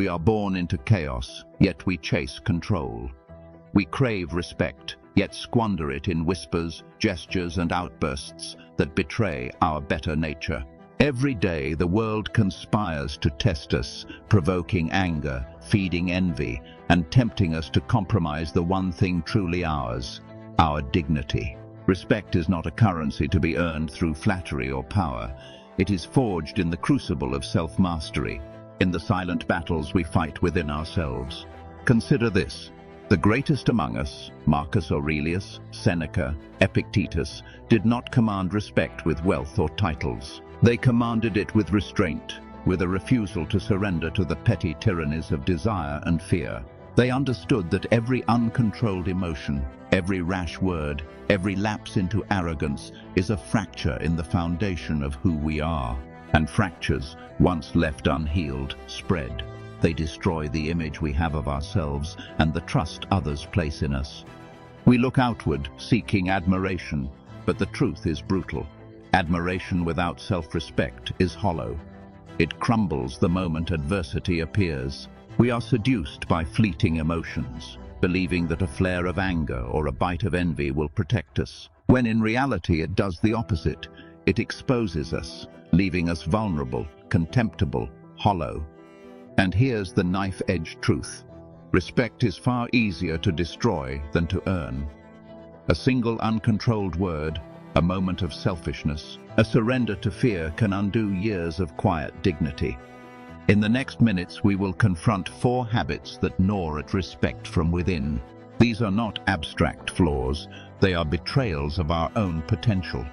We are born into chaos, yet we chase control. We crave respect, yet squander it in whispers, gestures, and outbursts that betray our better nature. Every day the world conspires to test us, provoking anger, feeding envy, and tempting us to compromise the one thing truly ours, our dignity. Respect is not a currency to be earned through flattery or power. It is forged in the crucible of self-mastery, in the silent battles we fight within ourselves. Consider this. The greatest among us, Marcus Aurelius, Seneca, Epictetus, did not command respect with wealth or titles. They commanded it with restraint, with a refusal to surrender to the petty tyrannies of desire and fear. They understood that every uncontrolled emotion, every rash word, every lapse into arrogance is a fracture in the foundation of who we are. And fractures, once left unhealed, spread. They destroy the image we have of ourselves and the trust others place in us. We look outward, seeking admiration, but the truth is brutal. Admiration without self-respect is hollow. It crumbles the moment adversity appears. We are seduced by fleeting emotions, believing that a flare of anger or a bite of envy will protect us, when in reality it does the opposite. It exposes us, leaving us vulnerable, contemptible, hollow. And here's the knife-edged truth. Respect is far easier to destroy than to earn. A single uncontrolled word, a moment of selfishness, a surrender to fear can undo years of quiet dignity. In the next minutes we will confront 4 habits that gnaw at respect from within. These are not abstract flaws, they are betrayals of our own potential.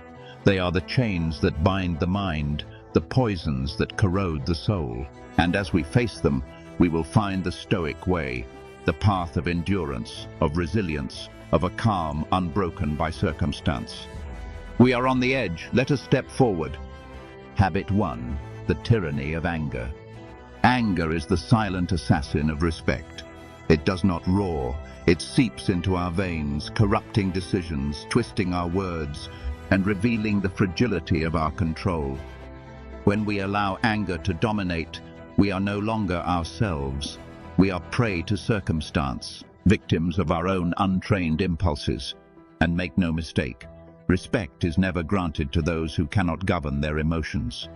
They are the chains that bind the mind, the poisons that corrode the soul. And as we face them, we will find the Stoic way, the path of endurance, of resilience, of a calm unbroken by circumstance. We are on the edge, let us step forward. Habit 1, the tyranny of anger. Anger is the silent assassin of respect. It does not roar, it seeps into our veins, corrupting decisions, twisting our words, and revealing the fragility of our control. When we allow anger to dominate, we are no longer ourselves. We are prey to circumstance, victims of our own untrained impulses. And make no mistake, respect is never granted to those who cannot govern their emotions.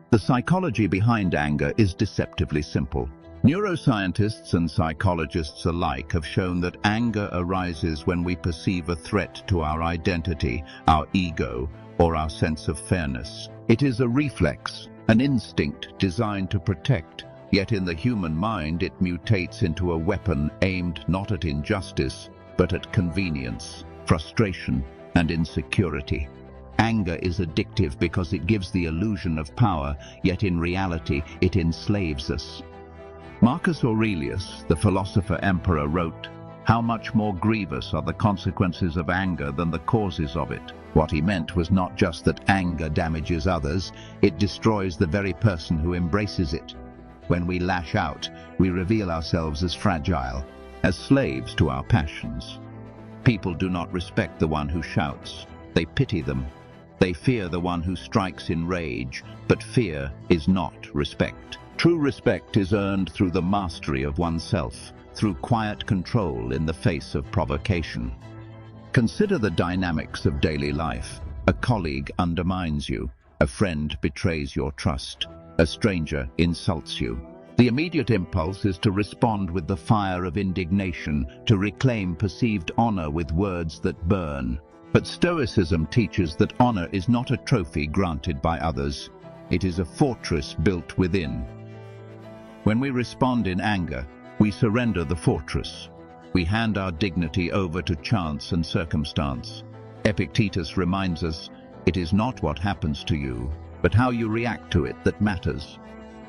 The psychology behind anger is deceptively simple. Neuroscientists and psychologists alike have shown that anger arises when we perceive a threat to our identity, our ego, or our sense of fairness. It is a reflex, an instinct designed to protect, yet in the human mind it mutates into a weapon aimed not at injustice, but at convenience, frustration, and insecurity. Anger is addictive because it gives the illusion of power, yet in reality it enslaves us. Marcus Aurelius, the philosopher-emperor, wrote, "How much more grievous are the consequences of anger than the causes of it." What he meant was not just that anger damages others, it destroys the very person who embraces it. When we lash out, we reveal ourselves as fragile, as slaves to our passions. People do not respect the one who shouts. They pity them. They fear the one who strikes in rage, but fear is not respect. True respect is earned through the mastery of oneself, through quiet control in the face of provocation. Consider the dynamics of daily life. A colleague undermines you. A friend betrays your trust. A stranger insults you. The immediate impulse is to respond with the fire of indignation, to reclaim perceived honor with words that burn. But Stoicism teaches that honor is not a trophy granted by others. It is a fortress built within. When we respond in anger, we surrender the fortress. We hand our dignity over to chance and circumstance. Epictetus reminds us, it is not what happens to you, but how you react to it that matters.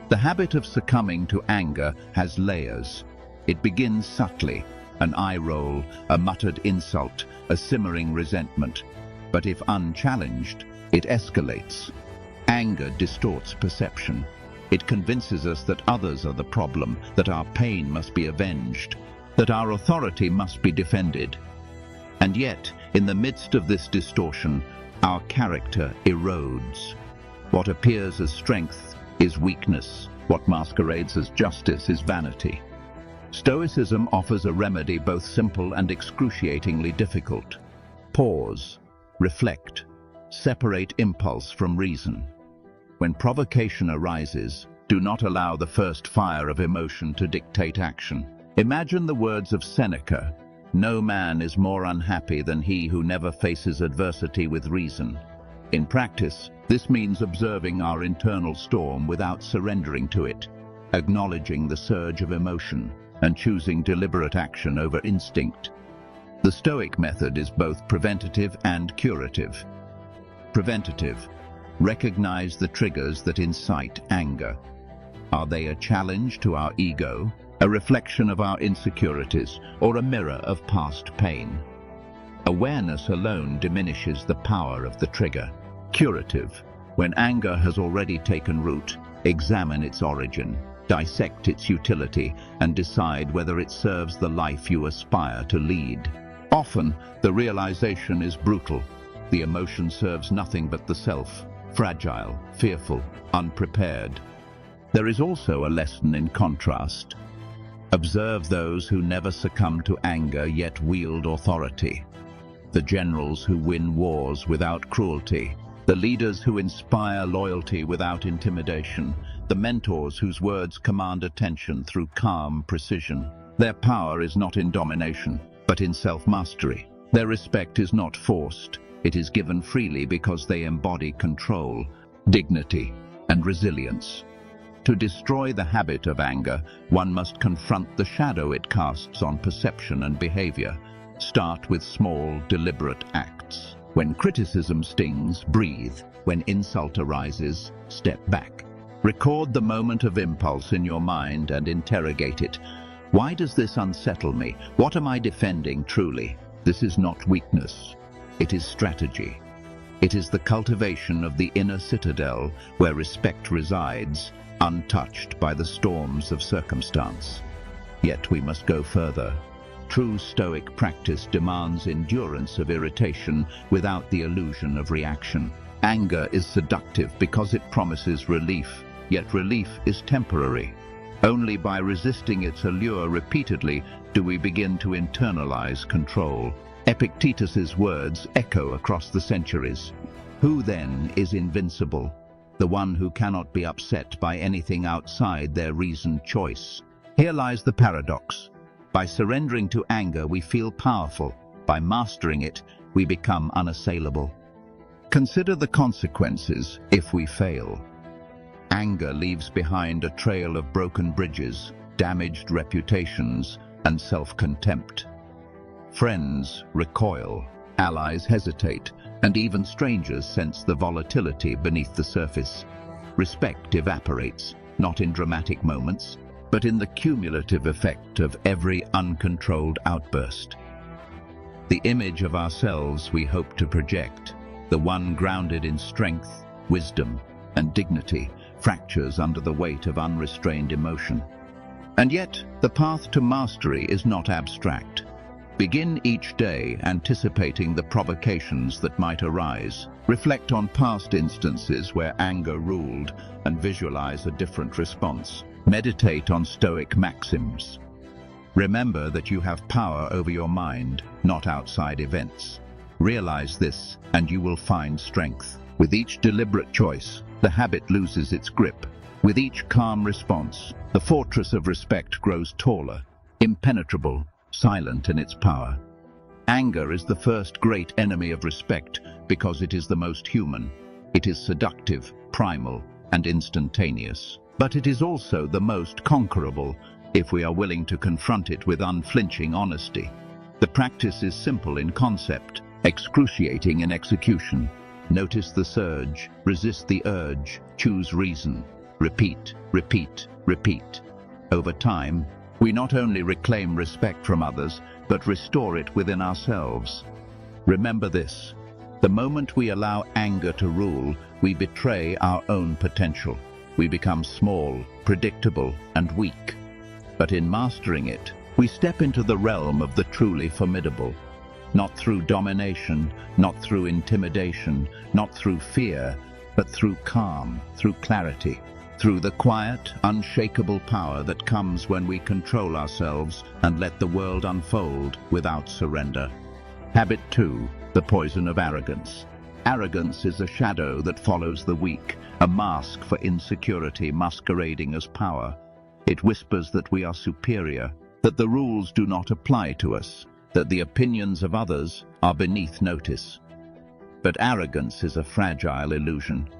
The habit of succumbing to anger has layers. It begins subtly, an eye roll, a muttered insult, a simmering resentment. But if unchallenged, it escalates. Anger distorts perception. It convinces us that others are the problem, that our pain must be avenged, that our authority must be defended. And yet, in the midst of this distortion, our character erodes. What appears as strength is weakness. What masquerades as justice is vanity. Stoicism offers a remedy both simple and excruciatingly difficult. Pause, reflect, separate impulse from reason. When provocation arises, do not allow the first fire of emotion to dictate action. Imagine the words of Seneca, "No man is more unhappy than he who never faces adversity with reason." In practice, this means observing our internal storm without surrendering to it, acknowledging the surge of emotion, and choosing deliberate action over instinct. The Stoic method is both preventative and curative. Preventative. Recognize the triggers that incite anger. Are they a challenge to our ego, a reflection of our insecurities, or a mirror of past pain? Awareness alone diminishes the power of the trigger. Curative. When anger has already taken root, examine its origin, dissect its utility, and decide whether it serves the life you aspire to lead. Often, the realization is brutal. The emotion serves nothing but the self, fragile, fearful, unprepared. There is also a lesson in contrast. Observe those who never succumb to anger yet wield authority. The generals who win wars without cruelty. The leaders who inspire loyalty without intimidation. The mentors whose words command attention through calm precision. Their power is not in domination, but in self-mastery. Their respect is not forced. It is given freely because they embody control, dignity, and resilience. To destroy the habit of anger, one must confront the shadow it casts on perception and behavior. Start with small, deliberate acts. When criticism stings, breathe. When insult arises, step back. Record the moment of impulse in your mind and interrogate it. Why does this unsettle me? What am I defending truly? This is not weakness. It is strategy. It is the cultivation of the inner citadel where respect resides, untouched by the storms of circumstance. Yet we must go further. True Stoic practice demands endurance of irritation without the illusion of reaction. Anger is seductive because it promises relief, yet relief is temporary. Only by resisting its allure repeatedly do we begin to internalize control. Epictetus's words echo across the centuries. Who then is invincible? The one who cannot be upset by anything outside their reasoned choice. Here lies the paradox. By surrendering to anger, we feel powerful. By mastering it, we become unassailable. Consider the consequences if we fail. Anger leaves behind a trail of broken bridges, damaged reputations, and self-contempt. Friends recoil, allies hesitate, and even strangers sense the volatility beneath the surface. Respect evaporates, not in dramatic moments, but in the cumulative effect of every uncontrolled outburst. The image of ourselves we hope to project, the one grounded in strength, wisdom, and dignity, fractures under the weight of unrestrained emotion. And yet, the path to mastery is not abstract. Begin each day anticipating the provocations that might arise. Reflect on past instances where anger ruled and visualize a different response. Meditate on Stoic maxims. Remember that you have power over your mind, not outside events. Realize this, and you will find strength. With each deliberate choice, the habit loses its grip. With each calm response, the fortress of respect grows taller, impenetrable, silent in its power. Anger is the first great enemy of respect because it is the most human. It is seductive, primal, and instantaneous. But it is also the most conquerable if we are willing to confront it with unflinching honesty. The practice is simple in concept, excruciating in execution. Notice the surge, resist the urge, choose reason. Repeat, repeat, repeat. Over time, we not only reclaim respect from others, but restore it within ourselves. Remember this: the moment we allow anger to rule, we betray our own potential. We become small, predictable, and weak. But in mastering it, we step into the realm of the truly formidable. Not through domination, not through intimidation, not through fear, but through calm, through clarity. through the quiet, unshakable power that comes when we control ourselves and let the world unfold without surrender. Habit 2. The poison of arrogance. Arrogance is a shadow that follows the weak, a mask for insecurity masquerading as power. It whispers that we are superior, that the rules do not apply to us, that the opinions of others are beneath notice. But arrogance is a fragile illusion.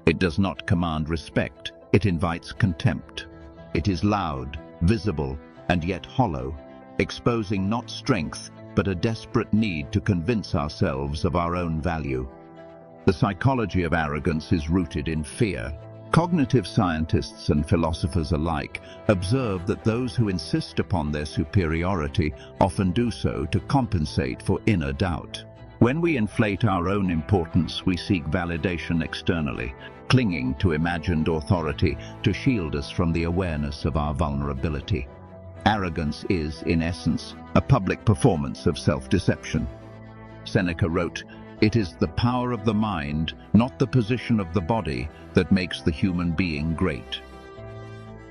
It does not command respect, it invites contempt. It is loud, visible, and yet hollow, exposing not strength, but a desperate need to convince ourselves of our own value. The psychology of arrogance is rooted in fear. Cognitive scientists and philosophers alike observe that those who insist upon their superiority often do so to compensate for inner doubt. When we inflate our own importance, we seek validation externally, clinging to imagined authority to shield us from the awareness of our vulnerability. Arrogance is, in essence, a public performance of self-deception. Seneca wrote, "It is the power of the mind, not the position of the body, that makes the human being great."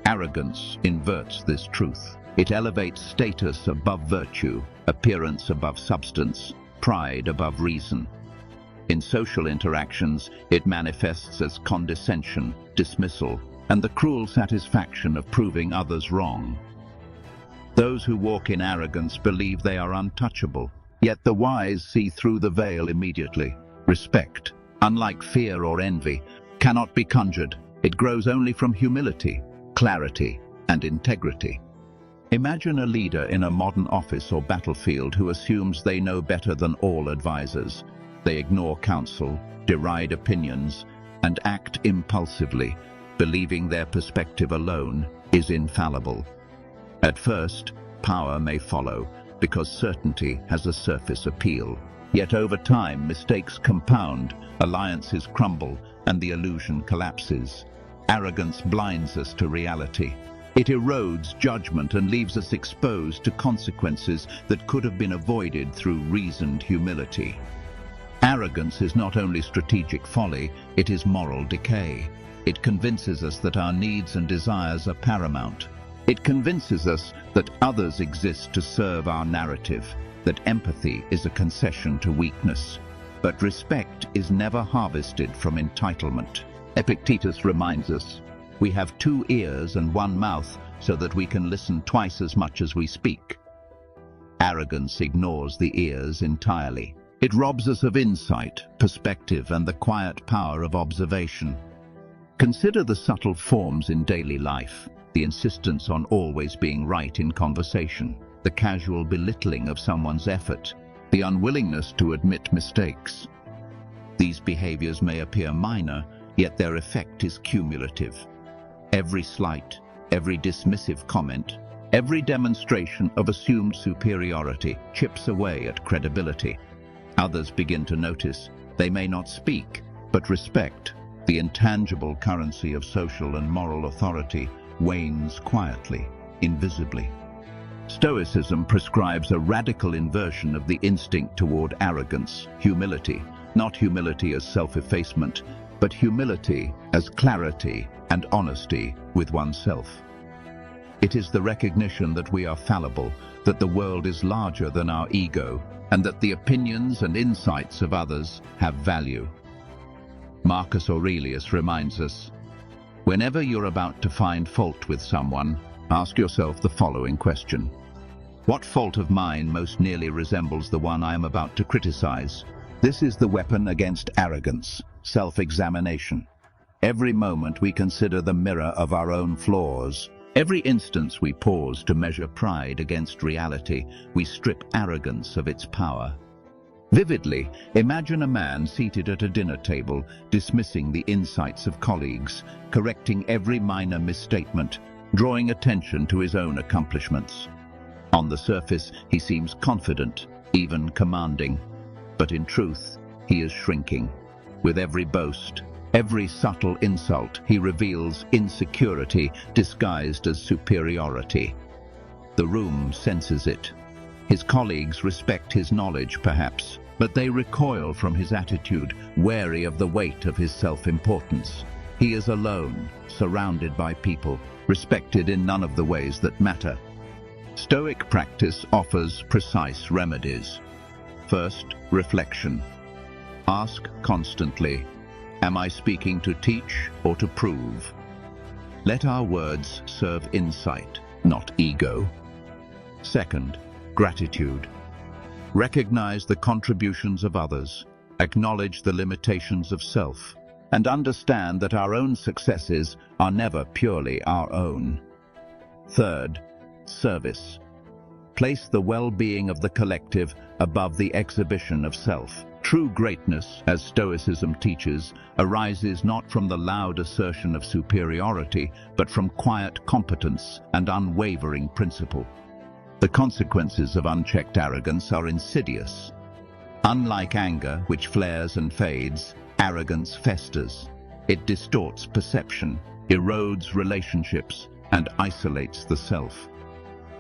Arrogance inverts this truth. It elevates status above virtue, appearance above substance, pride above reason. In social interactions, it manifests as condescension, dismissal, and the cruel satisfaction of proving others wrong. Those who walk in arrogance believe they are untouchable, yet the wise see through the veil immediately. Respect, unlike fear or envy, cannot be conjured. It grows only from humility, clarity, and integrity. Imagine a leader in a modern office or battlefield who assumes they know better than all advisors. They ignore counsel, deride opinions, and act impulsively, believing their perspective alone is infallible. At first, power may follow, because certainty has a surface appeal. Yet over time, mistakes compound, alliances crumble, and the illusion collapses. Arrogance blinds us to reality. It erodes judgment and leaves us exposed to consequences that could have been avoided through reasoned humility. Arrogance is not only strategic folly, it is moral decay. It convinces us that our needs and desires are paramount. It convinces us that others exist to serve our narrative, that empathy is a concession to weakness. But respect is never harvested from entitlement. Epictetus reminds us, "We have 2 ears and 1 mouth so that we can listen twice as much as we speak." Arrogance ignores the ears entirely. It robs us of insight, perspective, and the quiet power of observation. Consider the subtle forms in daily life, the insistence on always being right in conversation, the casual belittling of someone's effort, the unwillingness to admit mistakes. These behaviors may appear minor, yet their effect is cumulative. Every slight, every dismissive comment, every demonstration of assumed superiority chips away at credibility. Others begin to notice. They may not speak, but respect, the intangible currency of social and moral authority, wanes quietly, invisibly. Stoicism prescribes a radical inversion of the instinct toward arrogance, humility, not humility as self-effacement, but humility as clarity and honesty with oneself. It is the recognition that we are fallible, that the world is larger than our ego, and that the opinions and insights of others have value. Marcus Aurelius reminds us, whenever you're about to find fault with someone, ask yourself the following question. What fault of mine most nearly resembles the one I am about to criticize? This is the weapon against arrogance, self-examination. Every moment we consider the mirror of our own flaws. Every instance we pause to measure pride against reality, we strip arrogance of its power. Vividly, imagine a man seated at a dinner table, dismissing the insights of colleagues, correcting every minor misstatement, drawing attention to his own accomplishments. On the surface, he seems confident, even commanding. But in truth, he is shrinking. With every boast, every subtle insult, he reveals insecurity disguised as superiority. The room senses it. His colleagues respect his knowledge, perhaps, but they recoil from his attitude, wary of the weight of his self-importance. He is alone, surrounded by people, respected in none of the ways that matter. Stoic practice offers precise remedies. First, reflection. Ask constantly, am I speaking to teach or to prove? Let our words serve insight, not ego. Second, gratitude. Recognize the contributions of others, acknowledge the limitations of self, and understand that our own successes are never purely our own. Third, service. Place the well-being of the collective above the exhibition of self. True greatness, as Stoicism teaches, arises not from the loud assertion of superiority, but from quiet competence and unwavering principle. The consequences of unchecked arrogance are insidious. Unlike anger, which flares and fades, arrogance festers. It distorts perception, erodes relationships, and isolates the self.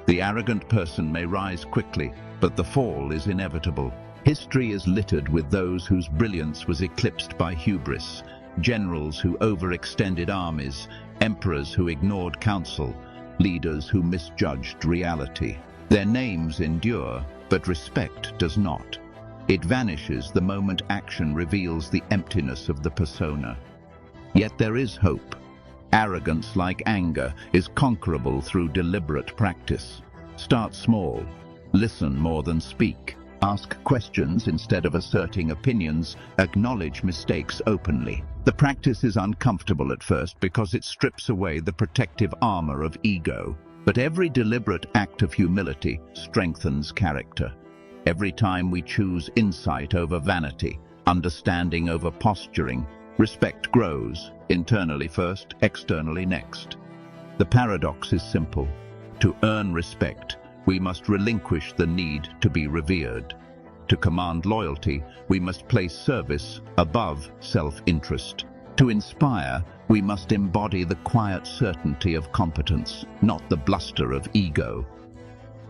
The arrogant person may rise quickly, but the fall is inevitable. History is littered with those whose brilliance was eclipsed by hubris, generals who overextended armies, emperors who ignored counsel, leaders who misjudged reality. Their names endure, but respect does not. It vanishes the moment action reveals the emptiness of the persona. Yet there is hope. Arrogance, like anger, is conquerable through deliberate practice. Start small. Listen more than speak. Ask questions instead of asserting opinions. Acknowledge mistakes openly. The practice is uncomfortable at first because it strips away the protective armor of ego. But every deliberate act of humility strengthens character. Every time we choose insight over vanity, understanding over posturing, respect grows, internally first, externally next. The paradox is simple. To earn respect, we must relinquish the need to be revered. To command loyalty, we must place service above self-interest. To inspire, we must embody the quiet certainty of competence, not the bluster of ego.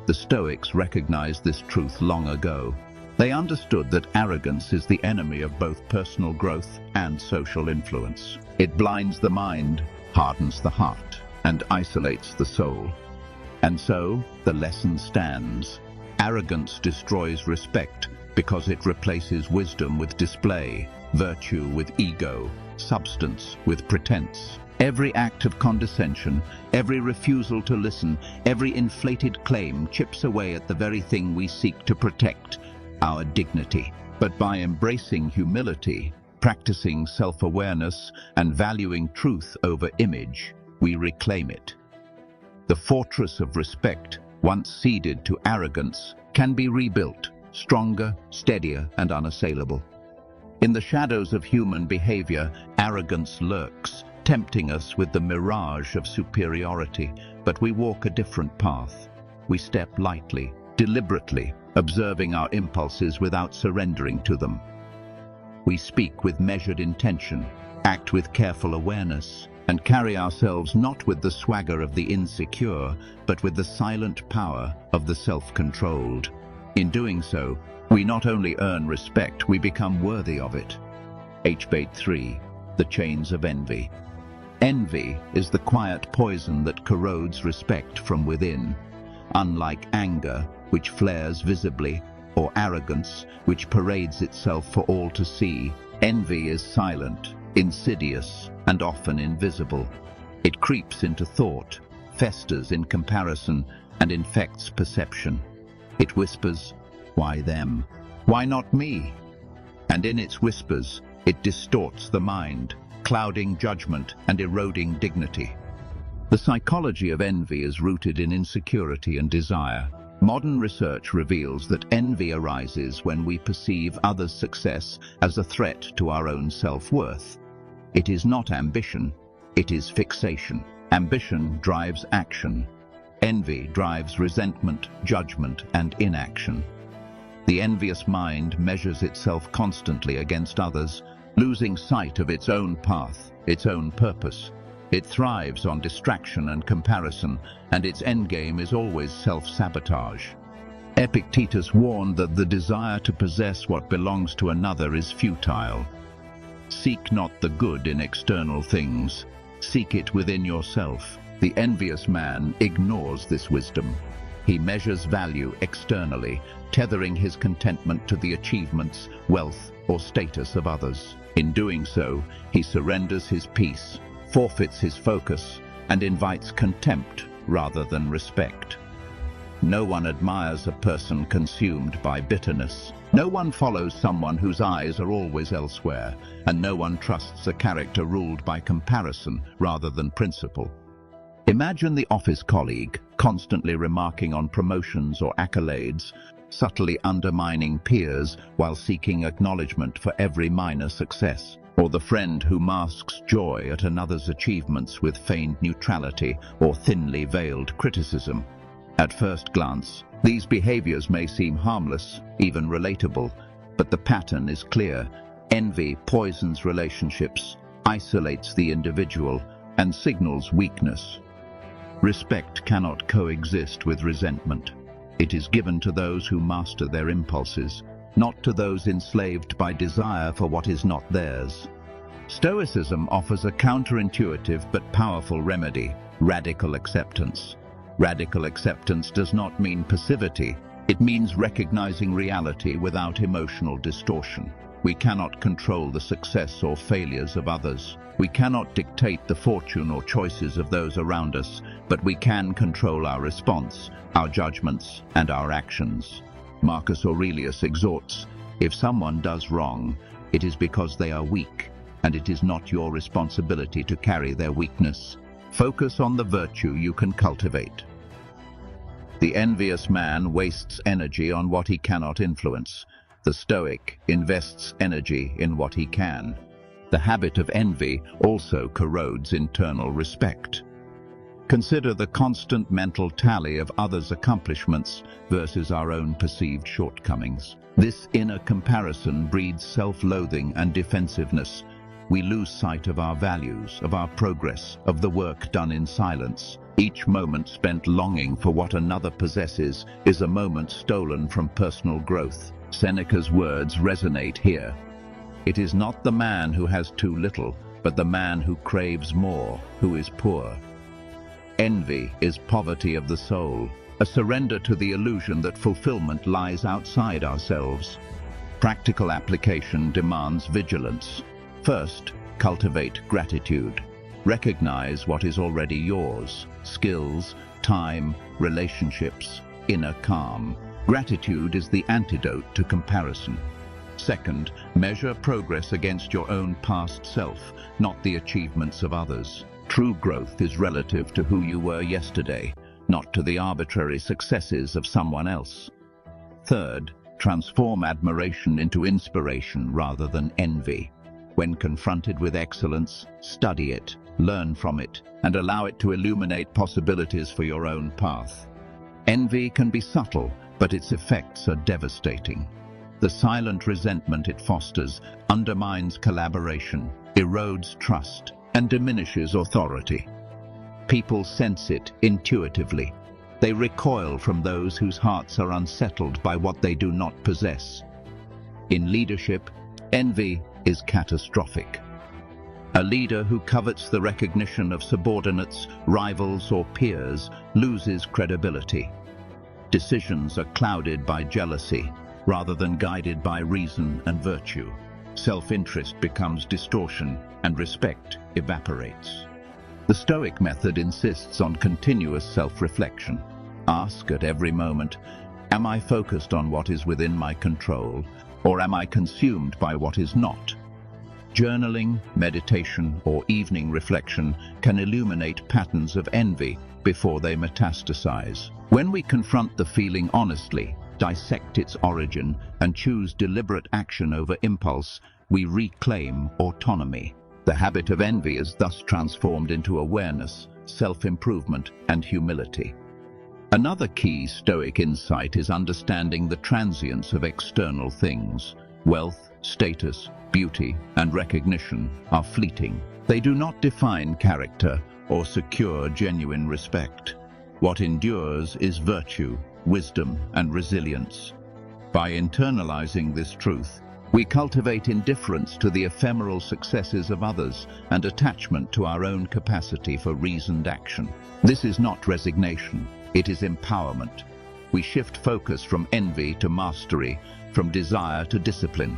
The Stoics recognized this truth long ago. They understood that arrogance is the enemy of both personal growth and social influence. It blinds the mind, hardens the heart, and isolates the soul. And so, the lesson stands. Arrogance destroys respect because it replaces wisdom with display, virtue with ego, substance with pretense. Every act of condescension, every refusal to listen, every inflated claim chips away at the very thing we seek to protect, our dignity. But by embracing humility, practicing self-awareness, and valuing truth over image, we reclaim it. The fortress of respect, once ceded to arrogance, can be rebuilt, stronger, steadier, and unassailable. In the shadows of human behavior, arrogance lurks, tempting us with the mirage of superiority, but we walk a different path. We step lightly, deliberately, observing our impulses without surrendering to them. We speak with measured intention, act with careful awareness, and carry ourselves not with the swagger of the insecure, but with the silent power of the self-controlled. In doing so, we not only earn respect, we become worthy of it. H-Bait 3, the chains of envy. Envy is the quiet poison that corrodes respect from within. Unlike anger, which flares visibly, or arrogance, which parades itself for all to see, envy is silent, insidious, and often invisible. It creeps into thought, festers in comparison, and infects perception. It whispers, "Why them? Why not me?" And in its whispers, it distorts the mind, clouding judgment and eroding dignity. The psychology of envy is rooted in insecurity and desire. Modern research reveals that envy arises when we perceive others' success as a threat to our own self-worth. It is not ambition, it is fixation. Ambition drives action. Envy drives resentment, judgment, and inaction. The envious mind measures itself constantly against others, losing sight of its own path, its own purpose. It thrives on distraction and comparison, and its endgame is always self-sabotage. Epictetus warned that the desire to possess what belongs to another is futile. Seek not the good in external things. Seek it within yourself. The envious man ignores this wisdom. He measures value externally, tethering his contentment to the achievements, wealth, or status of others. In doing so, he surrenders his peace, forfeits his focus, and invites contempt rather than respect. No one admires a person consumed by bitterness. No one follows someone whose eyes are always elsewhere, and no one trusts a character ruled by comparison rather than principle. Imagine the office colleague constantly remarking on promotions or accolades, subtly undermining peers while seeking acknowledgement for every minor success, or the friend who masks joy at another's achievements with feigned neutrality or thinly veiled criticism. At first glance, these behaviors may seem harmless, even relatable, but the pattern is clear. Envy poisons relationships, isolates the individual, and signals weakness. Respect cannot coexist with resentment. It is given to those who master their impulses, not to those enslaved by desire for what is not theirs. Stoicism offers a counterintuitive but powerful remedy: radical acceptance. Radical acceptance does not mean passivity. It means recognizing reality without emotional distortion. We cannot control the success or failures of others. We cannot dictate the fortune or choices of those around us, but we can control our response, our judgments, and our actions. Marcus Aurelius exhorts, if someone does wrong, it is because they are weak, and it is not your responsibility to carry their weakness. Focus on the virtue you can cultivate. The envious man wastes energy on what he cannot influence. The Stoic invests energy in what he can. The habit of envy also corrodes internal respect. Consider the constant mental tally of others' accomplishments versus our own perceived shortcomings. This inner comparison breeds self-loathing and defensiveness. We lose sight of our values, of our progress, of the work done in silence. Each moment spent longing for what another possesses is a moment stolen from personal growth. Seneca's words resonate here. It is not the man who has too little, but the man who craves more, who is poor. Envy is poverty of the soul, a surrender to the illusion that fulfillment lies outside ourselves. Practical application demands vigilance. First, cultivate gratitude. Recognize what is already yours: skills, time, relationships, inner calm. Gratitude is the antidote to comparison. Second, measure progress against your own past self, not the achievements of others. True growth is relative to who you were yesterday, not to the arbitrary successes of someone else. Third, transform admiration into inspiration rather than envy. When confronted with excellence, study it, learn from it, and allow it to illuminate possibilities for your own path. Envy can be subtle, but its effects are devastating. The silent resentment it fosters undermines collaboration, erodes trust, and diminishes authority. People sense it intuitively. They recoil from those whose hearts are unsettled by what they do not possess. In leadership, envy is catastrophic. A leader who covets the recognition of subordinates, rivals, or peers loses credibility. Decisions are clouded by jealousy, rather than guided by reason and virtue. Self-interest becomes distortion, and respect evaporates. The Stoic method insists on continuous self-reflection. Ask at every moment, am I focused on what is within my control, or am I consumed by what is not? Journaling, meditation, or evening reflection can illuminate patterns of envy before they metastasize. When we confront the feeling honestly, dissect its origin, and choose deliberate action over impulse, we reclaim autonomy. The habit of envy is thus transformed into awareness, self-improvement, and humility. Another key Stoic insight is understanding the transience of external things. Wealth, status, beauty, and recognition are fleeting. They do not define character or secure genuine respect. What endures is virtue, wisdom, and resilience. By internalizing this truth, We cultivate indifference to the ephemeral successes of others and attachment to our own capacity for reasoned action. This is not resignation, it is empowerment. We shift focus from envy to mastery, from desire to discipline.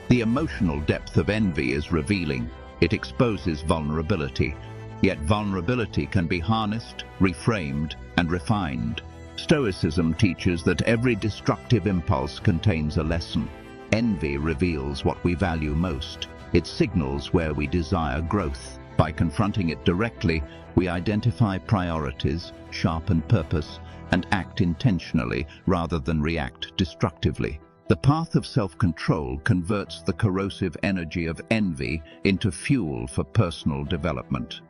The emotional depth of envy is revealing. It exposes vulnerability. Yet vulnerability can be harnessed, reframed, and refined. Stoicism teaches that every destructive impulse contains a lesson. Envy reveals what we value most. It signals where we desire growth. By confronting it directly, we identify priorities, sharpen purpose, and act intentionally rather than react destructively. The path of self-control converts the corrosive energy of envy into fuel for personal development.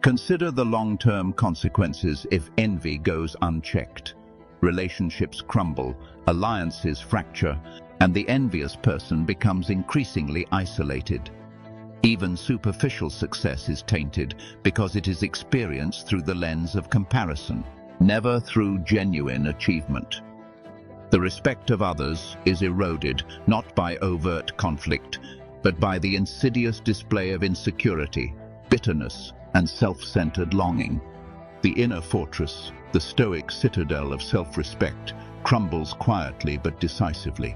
Consider the long-term consequences if envy goes unchecked. Relationships crumble, alliances fracture, and the envious person becomes increasingly isolated. Even superficial success is tainted because it is experienced through the lens of comparison, never through genuine achievement. The respect of others is eroded not by overt conflict, but by the insidious display of insecurity, bitterness, and self-centered longing. The inner fortress, the Stoic citadel of self-respect, crumbles quietly but decisively.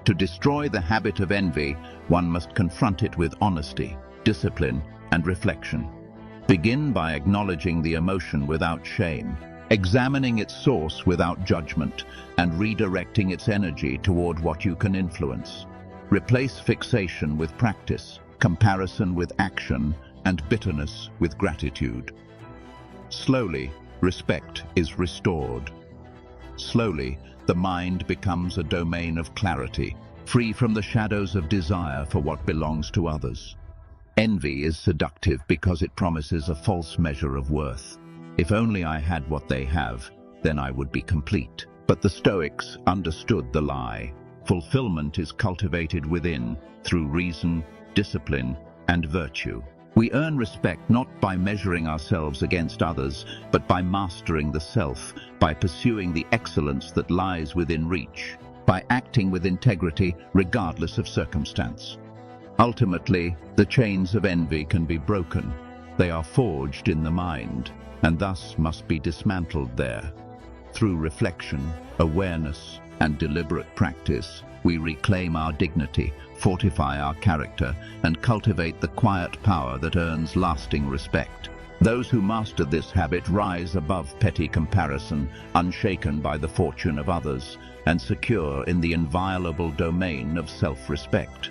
To destroy the habit of envy, one must confront it with honesty, discipline, and reflection. Begin by acknowledging the emotion without shame, examining its source without judgment, and redirecting its energy toward what you can influence. Replace fixation with practice, comparison with action, and bitterness with gratitude. Slowly, respect is restored. Slowly, the mind becomes a domain of clarity, free from the shadows of desire for what belongs to others. Envy is seductive because it promises a false measure of worth. If only I had what they have, then I would be complete. But the Stoics understood the lie. Fulfillment is cultivated within, through reason, discipline, and virtue. We earn respect not by measuring ourselves against others, but by mastering the self, by pursuing the excellence that lies within reach, by acting with integrity regardless of circumstance. Ultimately, the chains of envy can be broken. They are forged in the mind, and thus must be dismantled there. Through reflection, awareness, and deliberate practice, we reclaim our dignity, fortify our character, and cultivate the quiet power that earns lasting respect. Those who master this habit rise above petty comparison, unshaken by the fortune of others, and secure in the inviolable domain of self-respect.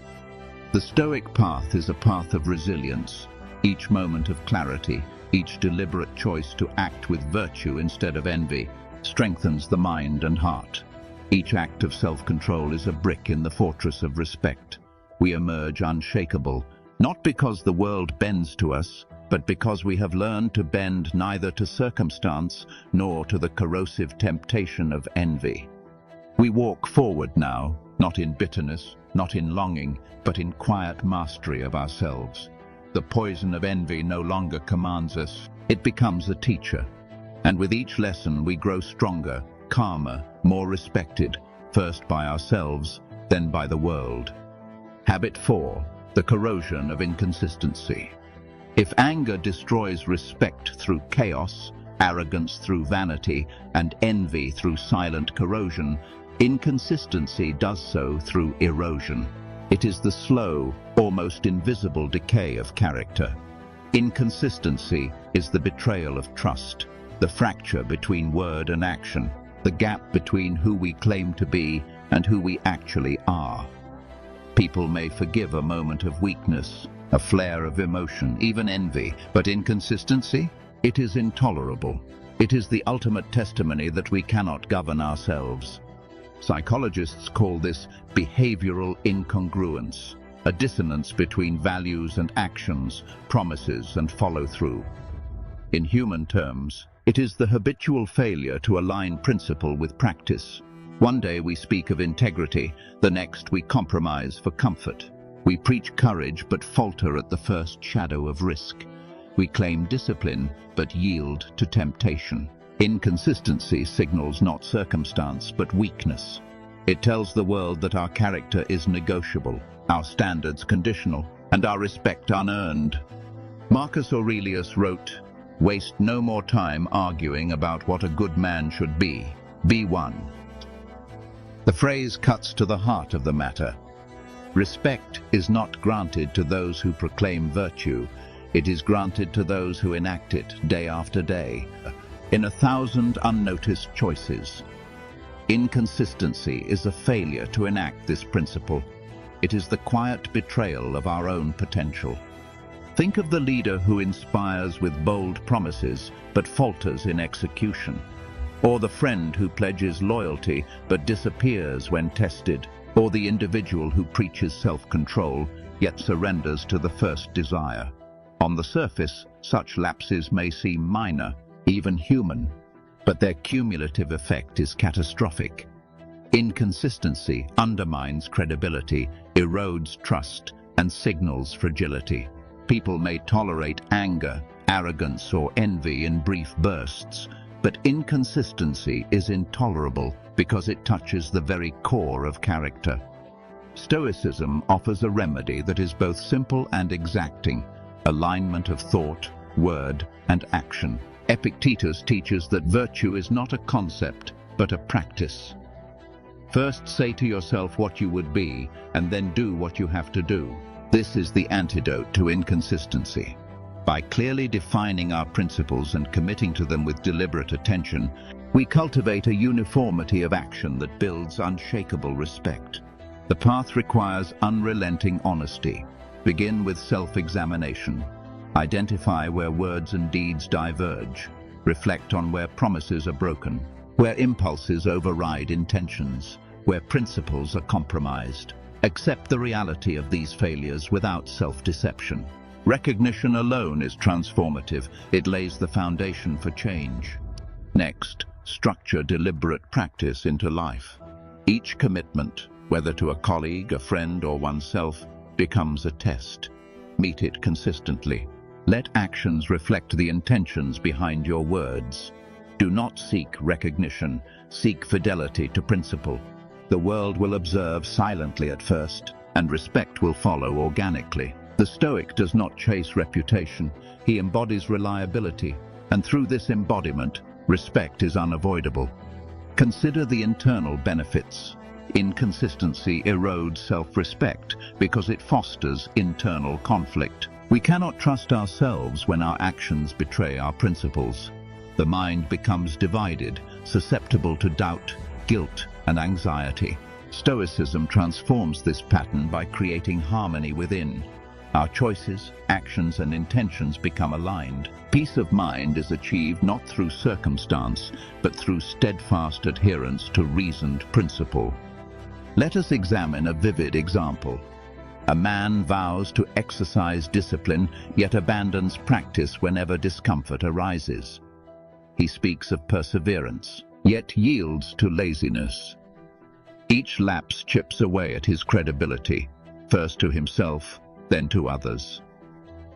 The Stoic path is a path of resilience. Each moment of clarity, each deliberate choice to act with virtue instead of envy, strengthens the mind and heart. Each act of self-control is a brick in the fortress of respect. We emerge unshakable, not because the world bends to us, but because we have learned to bend neither to circumstance nor to the corrosive temptation of envy. We walk forward now, not in bitterness, not in longing, but in quiet mastery of ourselves. The poison of envy no longer commands us, it becomes a teacher. And with each lesson we grow stronger, calmer, more respected, first by ourselves, then by the world. Habit 4. The corrosion of inconsistency. If anger destroys respect through chaos, arrogance through vanity, and envy through silent corrosion, inconsistency does so through erosion. It is the slow, almost invisible decay of character. Inconsistency is the betrayal of trust, the fracture between word and action, the gap between who we claim to be and who we actually are. People may forgive a moment of weakness, a flare of emotion, even envy, but inconsistency? It is intolerable. It is the ultimate testimony that we cannot govern ourselves. Psychologists call this behavioral incongruence, a dissonance between values and actions, promises and follow-through. In human terms, it is the habitual failure to align principle with practice. One day we speak of integrity, the next we compromise for comfort. We preach courage but falter at the first shadow of risk. We claim discipline but yield to temptation. Inconsistency signals not circumstance but weakness. It tells the world that our character is negotiable, our standards conditional, and our respect unearned. Marcus Aurelius wrote, "Waste no more time arguing about what a good man should be. Be one." The phrase cuts to the heart of the matter. Respect is not granted to those who proclaim virtue. It is granted to those who enact it day after day, in 1,000 unnoticed choices. Inconsistency is a failure to enact this principle. It is the quiet betrayal of our own potential. Think of the leader who inspires with bold promises but falters in execution, or the friend who pledges loyalty but disappears when tested, or the individual who preaches self-control yet surrenders to the first desire. On the surface, such lapses may seem minor, even human, but their cumulative effect is catastrophic. Inconsistency undermines credibility, erodes trust, and signals fragility. People may tolerate anger, arrogance, or envy in brief bursts, but inconsistency is intolerable because it touches the very core of character. Stoicism offers a remedy that is both simple and exacting: alignment of thought, word, and action. Epictetus teaches that virtue is not a concept, but a practice. First say to yourself what you would be, and then do what you have to do. This is the antidote to inconsistency. By clearly defining our principles and committing to them with deliberate attention, we cultivate a uniformity of action that builds unshakable respect. The path requires unrelenting honesty. Begin with self-examination. Identify where words and deeds diverge. Reflect on where promises are broken, where impulses override intentions, where principles are compromised. Accept the reality of these failures without self-deception. Recognition alone is transformative. It lays the foundation for change. Next, structure deliberate practice into life. Each commitment, whether to a colleague, a friend, or oneself, becomes a test. Meet it consistently. Let actions reflect the intentions behind your words. Do not seek recognition, seek fidelity to principle. The world will observe silently at first, and respect will follow organically. The Stoic does not chase reputation, he embodies reliability, and through this embodiment, respect is unavoidable. Consider the internal benefits. Inconsistency erodes self-respect because it fosters internal conflict. We cannot trust ourselves when our actions betray our principles. The mind becomes divided, susceptible to doubt, guilt, and anxiety. Stoicism transforms this pattern by creating harmony within. Our choices, actions, and intentions become aligned. Peace of mind is achieved not through circumstance, but through steadfast adherence to reasoned principle. Let us examine a vivid example. A man vows to exercise discipline, yet abandons practice whenever discomfort arises. He speaks of perseverance, yet yields to laziness. Each lapse chips away at his credibility, first to himself, then to others.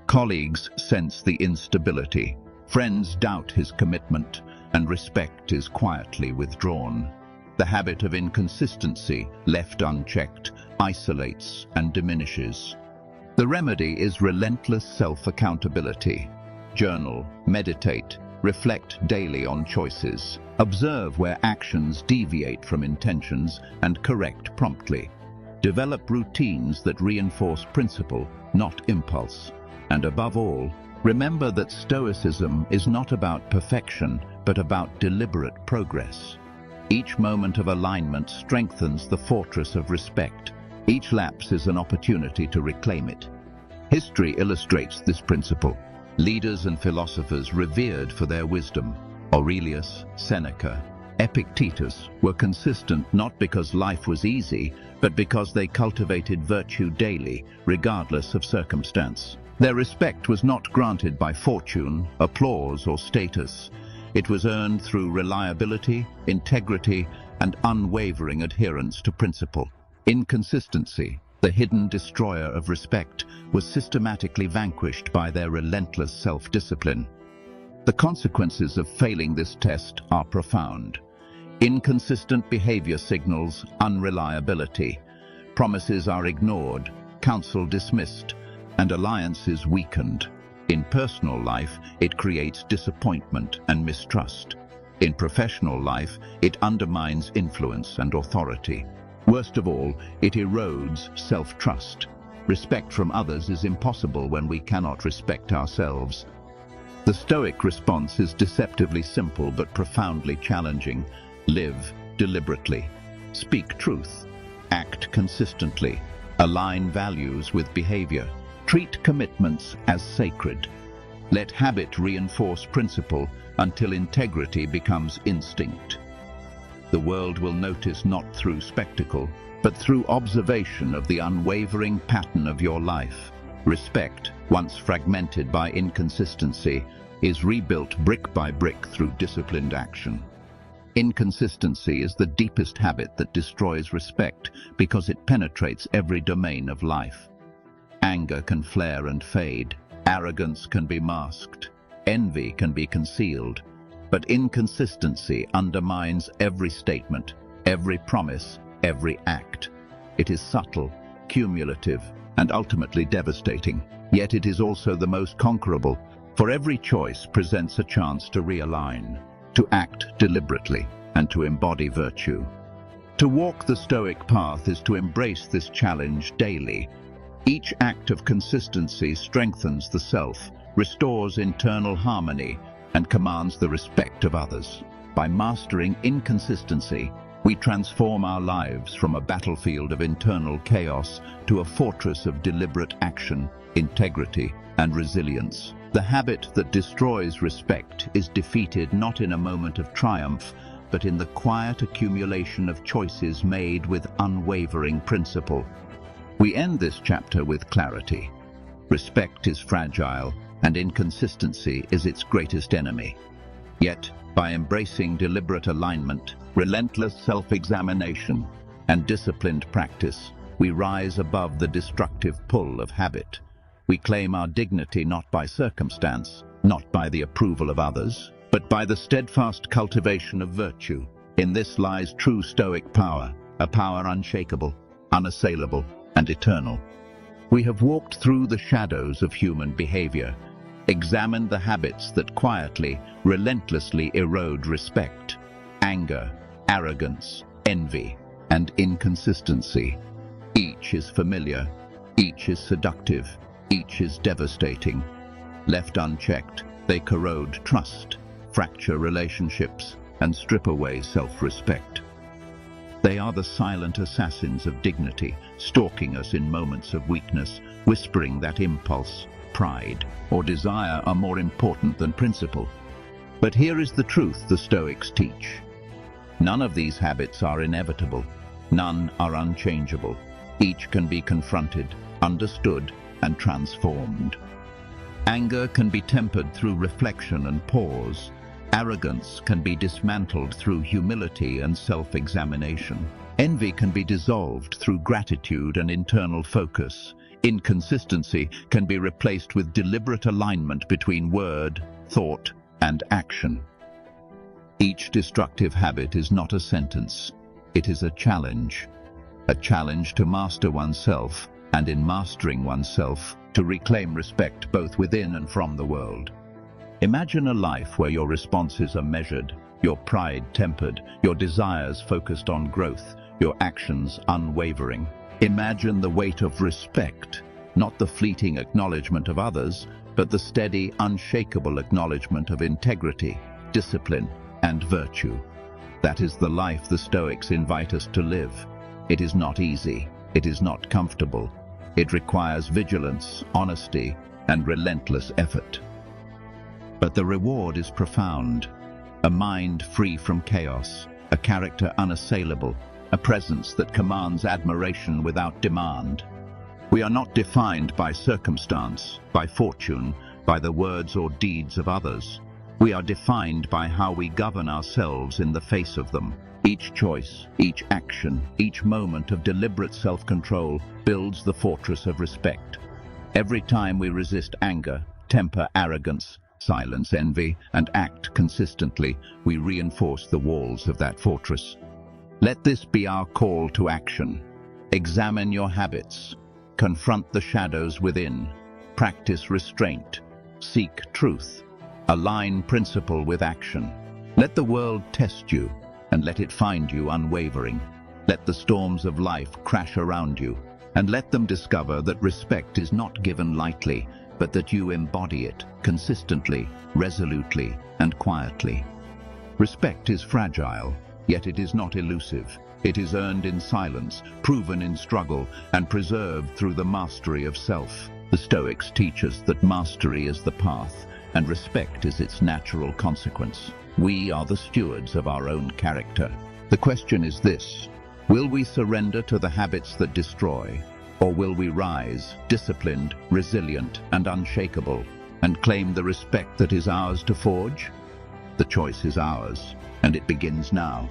Colleagues sense the instability, friends doubt his commitment, and respect is quietly withdrawn. The habit of inconsistency, left unchecked, isolates and diminishes. The remedy is relentless self-accountability. Journal, meditate, reflect daily on choices. Observe where actions deviate from intentions and correct promptly. Develop routines that reinforce principle, not impulse. And above all, remember that Stoicism is not about perfection, but about deliberate progress. Each moment of alignment strengthens the fortress of respect. Each lapse is an opportunity to reclaim it. History illustrates this principle. Leaders and philosophers revered for their wisdom, Aurelius, Seneca, Epictetus, were consistent not because life was easy, but because they cultivated virtue daily, regardless of circumstance. Their respect was not granted by fortune, applause, or status. It was earned through reliability, integrity, and unwavering adherence to principle. Inconsistency, the hidden destroyer of respect, was systematically vanquished by their relentless self-discipline. The consequences of failing this test are profound. Inconsistent behavior signals unreliability. Promises are ignored, counsel dismissed, and alliances weakened. In personal life, it creates disappointment and mistrust. In professional life, it undermines influence and authority. Worst of all, it erodes self-trust. Respect from others is impossible when we cannot respect ourselves. The Stoic response is deceptively simple but profoundly challenging. Live deliberately. Speak truth. Act consistently. Align values with behavior. Treat commitments as sacred. Let habit reinforce principle until integrity becomes instinct. The world will notice not through spectacle, but through observation of the unwavering pattern of your life. Respect, once fragmented by inconsistency, is rebuilt brick by brick through disciplined action. Inconsistency is the deepest habit that destroys respect because it penetrates every domain of life. Anger can flare and fade. Arrogance can be masked. Envy can be concealed. But inconsistency undermines every statement, every promise, every act. It is subtle, cumulative, and ultimately devastating. Yet it is also the most conquerable, for every choice presents a chance to realign, to act deliberately, and to embody virtue. To walk the Stoic path is to embrace this challenge daily. Each act of consistency strengthens the self, restores internal harmony, and commands the respect of others. By mastering inconsistency, we transform our lives from a battlefield of internal chaos to a fortress of deliberate action, integrity, and resilience. The habit that destroys respect is defeated not in a moment of triumph, but in the quiet accumulation of choices made with unwavering principle. We end this chapter with clarity. Respect is fragile, and inconsistency is its greatest enemy. Yet, by embracing deliberate alignment, relentless self-examination, and disciplined practice, we rise above the destructive pull of habit. We claim our dignity not by circumstance, not by the approval of others, but by the steadfast cultivation of virtue. In this lies true Stoic power, a power unshakable, unassailable, and eternal. We have walked through the shadows of human behavior, examined the habits that quietly, relentlessly erode respect: anger, arrogance, envy, and inconsistency. Each is familiar, each is seductive, each is devastating. Left unchecked, they corrode trust, fracture relationships, and strip away self-respect. They are the silent assassins of dignity, stalking us in moments of weakness, whispering that impulse, pride, or desire are more important than principle. But here is the truth the Stoics teach. None of these habits are inevitable. None are unchangeable. Each can be confronted, understood, and transformed. Anger can be tempered through reflection and pause. Arrogance can be dismantled through humility and self-examination. Envy can be dissolved through gratitude and internal focus. Inconsistency can be replaced with deliberate alignment between word, thought, and action. Each destructive habit is not a sentence. It is a challenge to master oneself, and in mastering oneself, to reclaim respect both within and from the world. Imagine a life where your responses are measured, your pride tempered, your desires focused on growth, your actions unwavering. Imagine the weight of respect, not the fleeting acknowledgement of others, but the steady, unshakable acknowledgement of integrity, discipline, and virtue. That is the life the Stoics invite us to live. It is not easy, it is not comfortable. It requires vigilance, honesty, and relentless effort. But the reward is profound. A mind free from chaos, a character unassailable, a presence that commands admiration without demand. We are not defined by circumstance, by fortune, by the words or deeds of others. We are defined by how we govern ourselves in the face of them. Each choice, each action, each moment of deliberate self-control builds the fortress of respect. Every time we resist anger, temper arrogance, silence envy and act consistently, we reinforce the walls of that fortress. Let this be our call to action. Examine your habits. Confront the shadows within. Practice restraint. Seek truth. Align principle with action. Let the world test you, and let it find you unwavering. Let the storms of life crash around you, and let them discover that respect is not given lightly, but that you embody it consistently, resolutely, and quietly. Respect is fragile, yet it is not elusive. It is earned in silence, proven in struggle, and preserved through the mastery of self. The Stoics teach us that mastery is the path, and respect is its natural consequence. We are the stewards of our own character. The question is this: will we surrender to the habits that destroy, or will we rise, disciplined, resilient, and unshakable, and claim the respect that is ours to forge? The choice is ours, and it begins now.